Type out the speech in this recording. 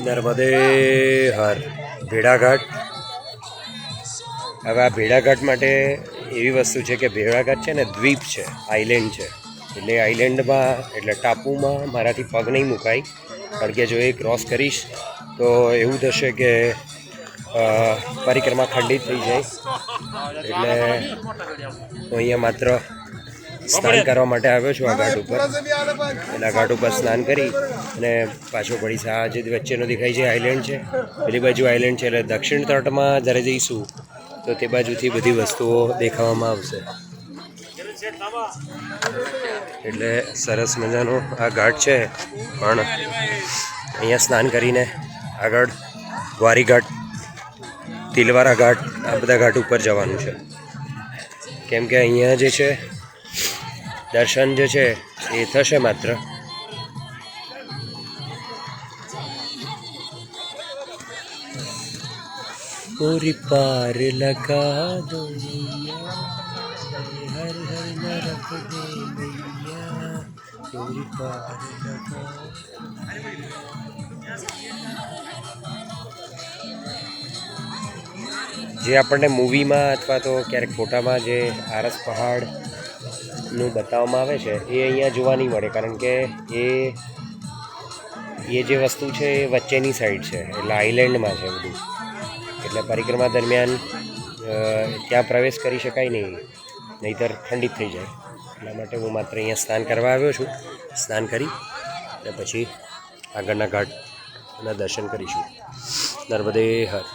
નર્મદે હર ભેડાઘાટ. હવે આ ભેડાઘાટ માટે એવી વસ્તુ છે કે ભેડાઘાટ છે ને દ્વીપ છે, આઇલેન્ડ છે. એટલે આઇલેન્ડમાં એટલે ટાપુમાં મારાથી પગ નહીં મુકાય, કારણ કે જો એ ક્રોસ કરીશ તો એવું થશે કે પરિક્રમા ખંડિત થઈ જાય. એટલે હું અહીંયા માત્ર સ્નાન કરવા માટે આવ્યો છું આ ઘાટ ઉપર. એટલે આ ઘાટ ઉપર સ્નાન કરી અને પાછો પડીશ. આ જે વચ્ચેનો દેખાય છે આઇલેન્ડ છે, પેલી બાજુ આઇલેન્ડ છે. એટલે દક્ષિણ તટમાં જ્યારે જઈશું તો તે બાજુથી બધી વસ્તુઓ દેખાવામાં આવશે. એટલે સરસ મજાનો આ ઘાટ છે. પણ અહીંયા સ્નાન કરીને આગળ ગ્વારી ઘાટ, તિલવારા ઘાટ, આ બધા ઘાટ ઉપર જવાનું છે. કેમ કે અહીંયા જે છે દર્શન જે છે એ થશે માત્ર. પૂરી પાર લગા દો હર હર નરક દે મૈયા, પૂરી પાર લગા. જે આપણને મૂવીમાં અથવા તો ક્યારેક ફોટામાં જે આરસ પહાડનું બતાવવામાં આવે છે એ અહીંયા જોવા નહીં મળે, કારણ કે એ જે વસ્તુ છે એ વચ્ચેની સાઈડ છે, એટલે આઇલેન્ડમાં છે બધું. એટલે પરિક્રમા દરમિયાન ત્યાં પ્રવેશ કરી શકાય નહીં, નહીંતર ખંડિત થઈ જાય. એટલા માટે હું માત્ર અહીંયા સ્નાન કરવા આવ્યો છું. સ્નાન કરી અને પછી આગળના ઘાટના દર્શન કરીશું. નર્મદે હર.